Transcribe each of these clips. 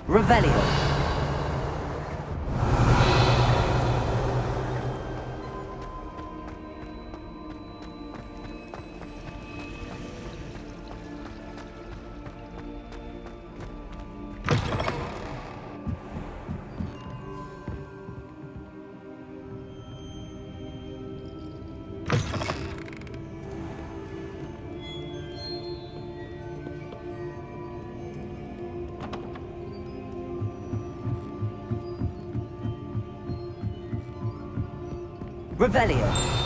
Revelio. Revelio.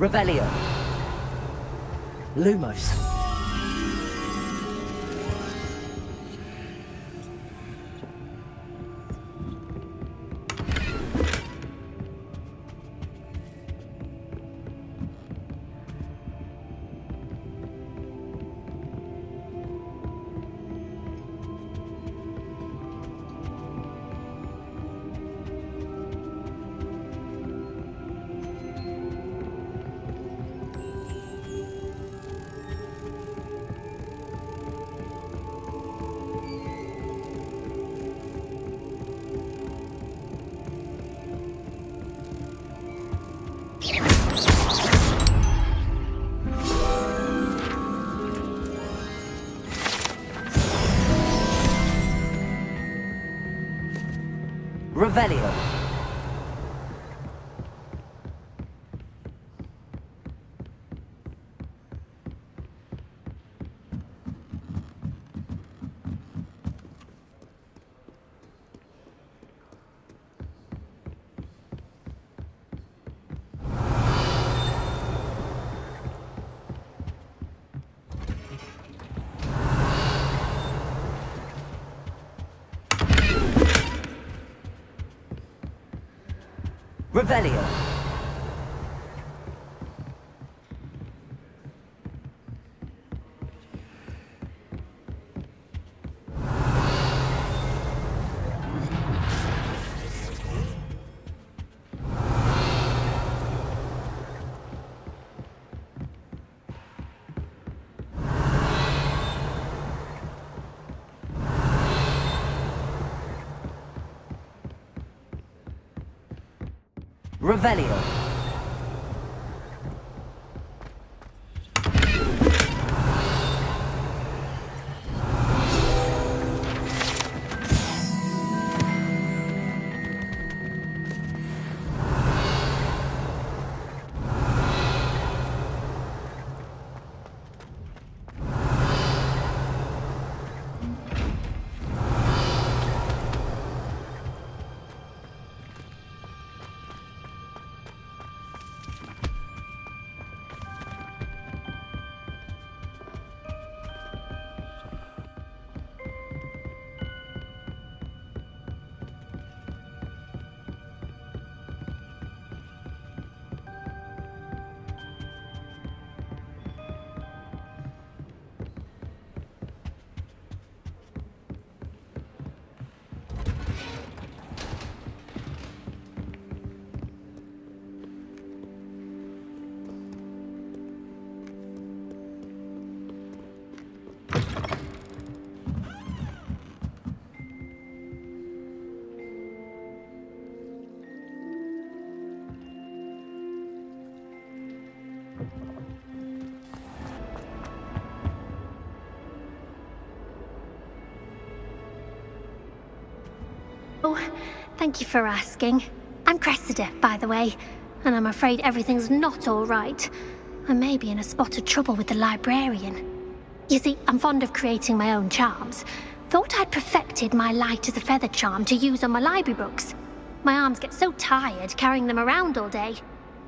Revelio. Lumos. Revelio. Revelio. Revelio. Oh, thank you for asking. I'm Cressida, by the way, and I'm afraid everything's not all right. I may be in a spot of trouble with the librarian. You see, I'm fond of creating my own charms. Thought I'd perfected my light as a feather charm to use on my library books. My arms get so tired carrying them around all day.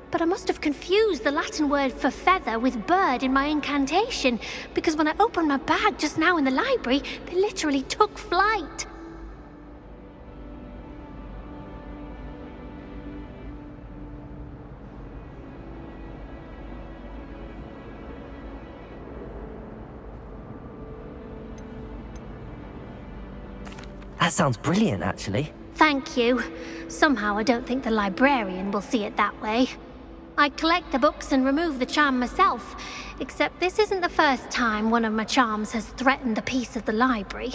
But I must have confused the Latin word for feather with bird in my incantation, because when I opened my bag just now in the library, they literally took flight. That sounds brilliant, actually. Thank you. Somehow I don't think the librarian will see it that way. I collect the books and remove the charm myself, except this isn't the first time one of my charms has threatened the peace of the library.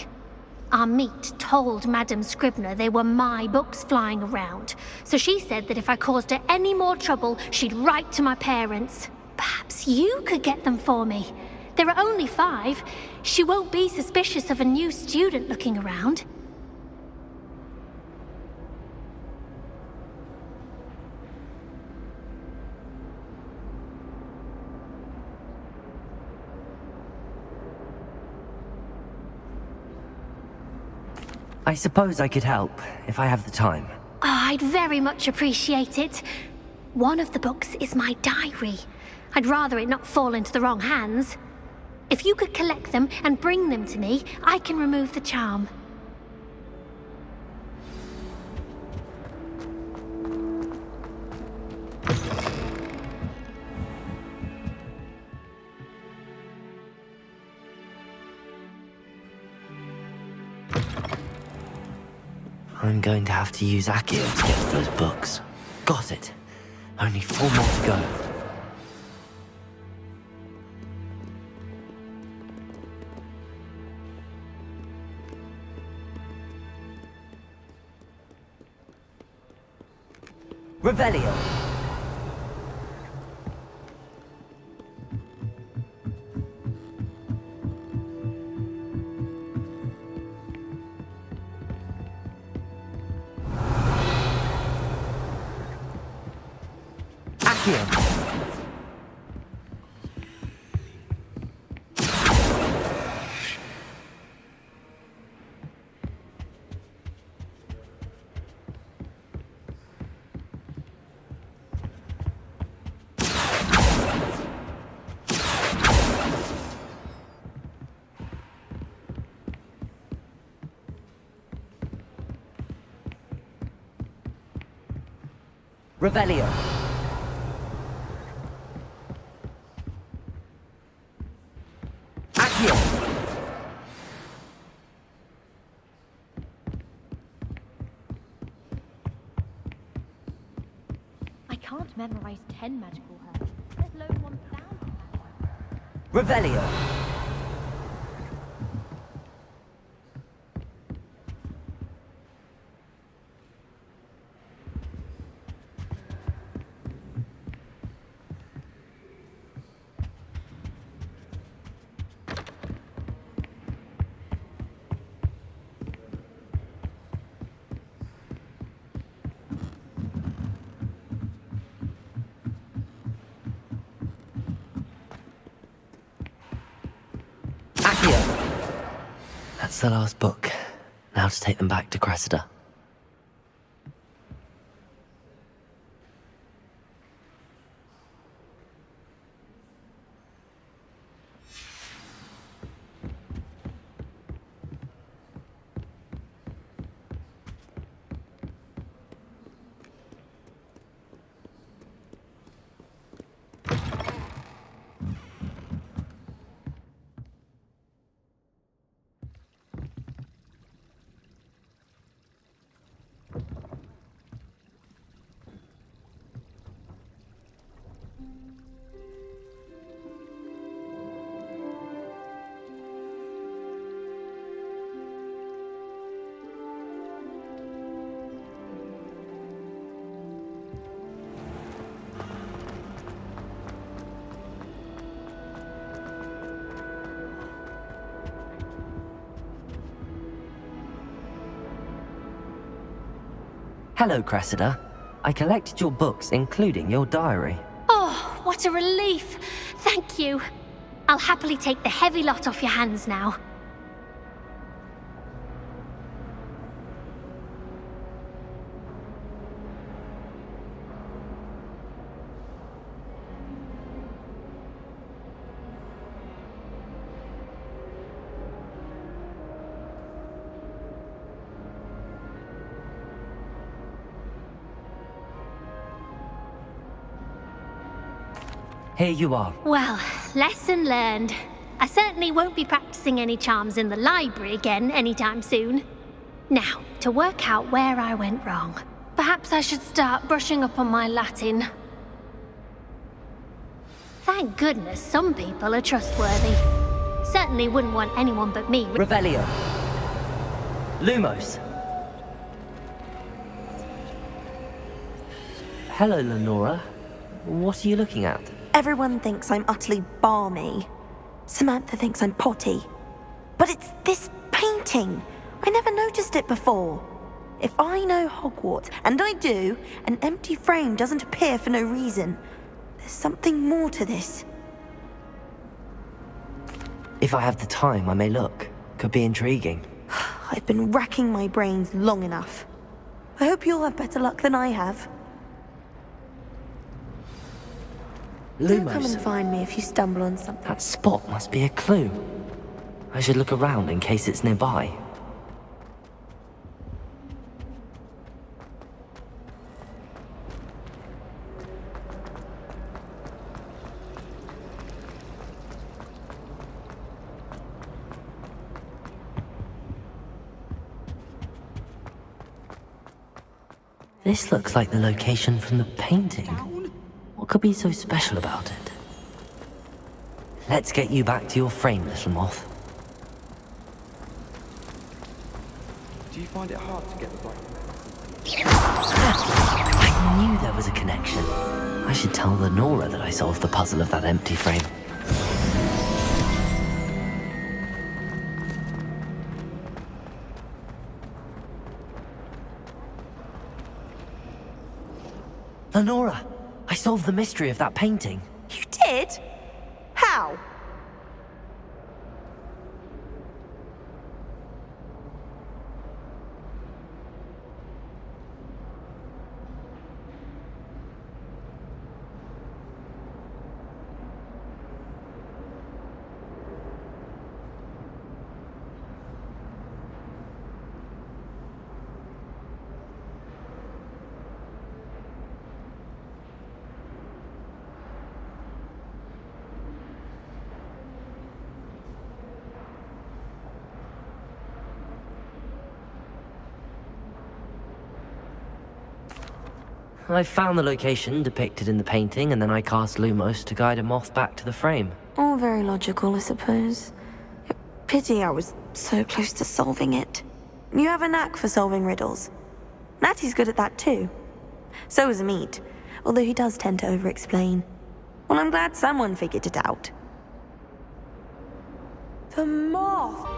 Our meet told Madame Scribner they were my books flying around, so she said that if I caused her any more trouble, she'd write to my parents. Perhaps you could get them for me. There are only 5. She won't be suspicious of a new student looking around. I suppose I could help, if I have the time. Oh, I'd very much appreciate it. One of the books is my diary. I'd rather it not fall into the wrong hands. If you could collect them and bring them to me, I can remove the charm. I'm going to have to use Accio to get to those books. Got it. Only 4 more to go. Revelio. Accio. Revelio. Accio. I can't memorize 10 magical herbs, let alone 1,000. Revelio. Accio. That's the last book. Now to take them back to Cressida. Hello, Cressida. I collected your books, including your diary. Oh, what a relief. Thank you. I'll happily take the heavy lot off your hands now. here you are. Well, lesson learned. I certainly won't be practicing any charms in the library again anytime soon. Now, to work out where I went wrong. Perhaps I should start brushing up on my Latin. Thank goodness some people are trustworthy. Certainly wouldn't want anyone but me. Revelio. Lumos. Hello, Lenora. What are you looking at? Everyone thinks I'm utterly balmy. Samantha thinks I'm potty. But it's this painting. I never noticed it before. If I know Hogwarts, and I do, an empty frame doesn't appear for no reason. There's something more to this. If I have the time, I may look. Could be intriguing. I've been racking my brains long enough. I hope you'll have better luck than I have. Do come and Lumos. find me if you stumble on something. That spot must be a clue. I should look around in case it's nearby. This looks like the location from the painting. What could be so special about it? Let's get you back to your frame, little moth. Do you find it hard to get the right? I knew there was a connection. I should tell Lenora that I solved the puzzle of that empty frame. Lenora, I solved the mystery of that painting. You did? How? I found the location depicted in the painting, and then I cast Lumos to guide a moth back to the frame. All very logical, I suppose. Pity I was so close to solving it. You have a knack for solving riddles. Natty's good at that too. So is Amit, although he does tend to over-explain. Well, I'm glad someone figured it out. The moth!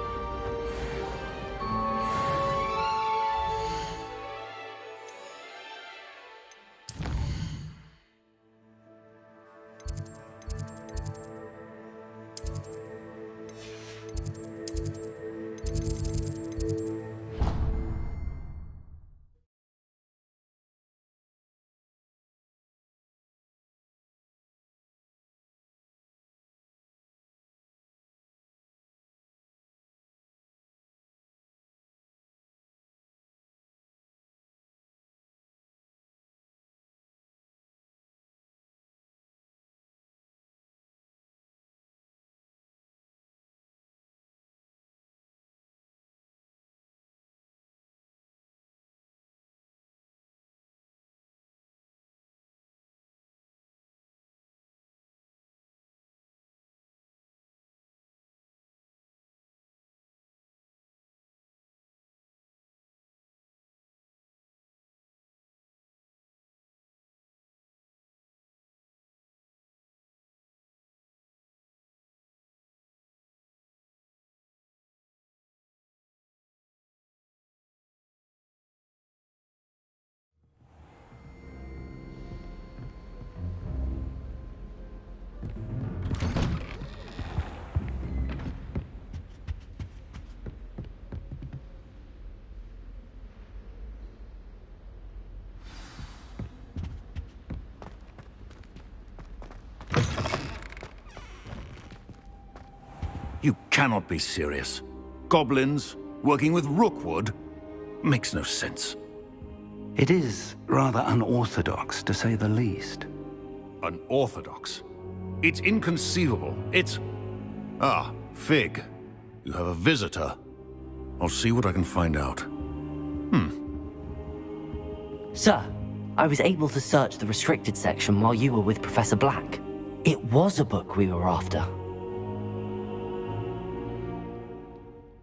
You cannot be serious. Goblins working with Rookwood makes no sense. It is rather unorthodox, to say the least. Unorthodox? It's inconceivable. It's... Ah, Fig. You have a visitor. I'll see what I can find out. Sir, I was able to search the restricted section while you were with Professor Black. It was a book we were after.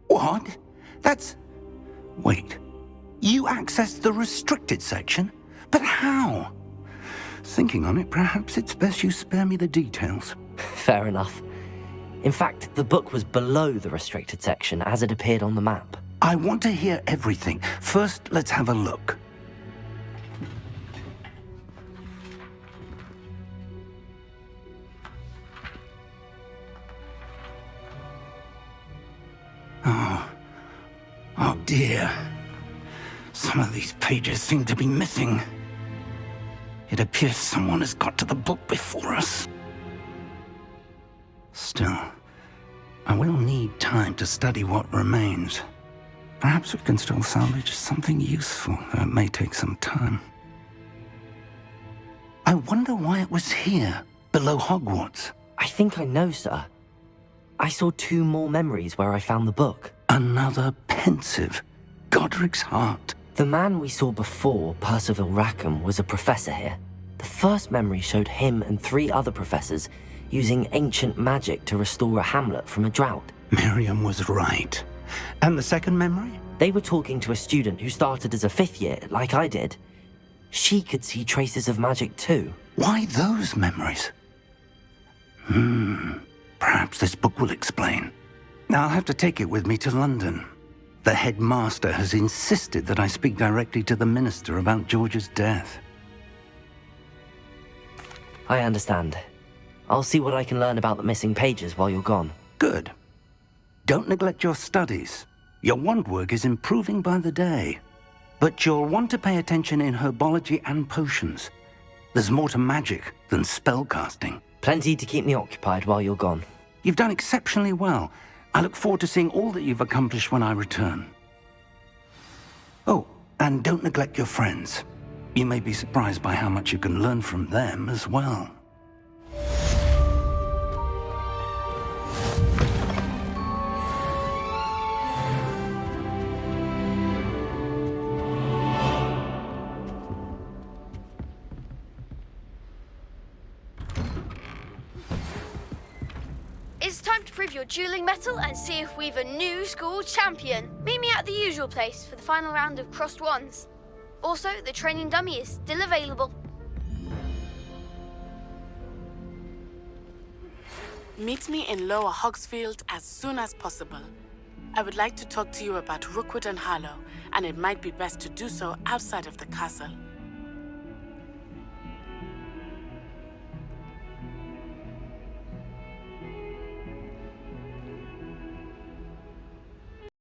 What? That's... Wait. You accessed the restricted section? But how? Thinking on it, perhaps it's best you spare me the details. Fair enough. In fact, the book was below the restricted section as it appeared on the map. I want to hear everything. First, let's have a look. Oh dear. Some of these pages seem to be missing. It appears someone has got to the book before us. Still, I will need time to study what remains. Perhaps we can still salvage something useful, though it may take some time. I wonder why it was here, below Hogwarts. I think I know, sir. I saw 2 more memories where I found the book. Another pensive. Godric's heart. The man we saw before, Percival Rackham, was a professor here. The first memory showed him and 3 other professors using ancient magic to restore a hamlet from a drought. Miriam was right. And the second memory? They were talking to a student who started as a 5th year, like I did. She could see traces of magic too. Why those memories? Perhaps this book will explain. Now I'll have to take it with me to London. The headmaster has insisted that I speak directly to the minister about George's death. I understand. I'll see what I can learn about the missing pages while you're gone. Good. Don't neglect your studies. Your wand work is improving by the day. But you'll want to pay attention in herbology and potions. There's more to magic than spellcasting. Plenty to keep me occupied while you're gone. You've done exceptionally well. I look forward to seeing all that you've accomplished when I return. Oh, and don't neglect your friends. You may be surprised by how much you can learn from them as well. It's time to prove your dueling mettle and see if we've a new school champion. Meet me at the usual place for the final round of crossed wands. Also, the training dummy is still available. Meet me in Lower Hogsfield as soon as possible. I would like to talk to you about Rookwood and Harlow, and it might be best to do so outside of the castle.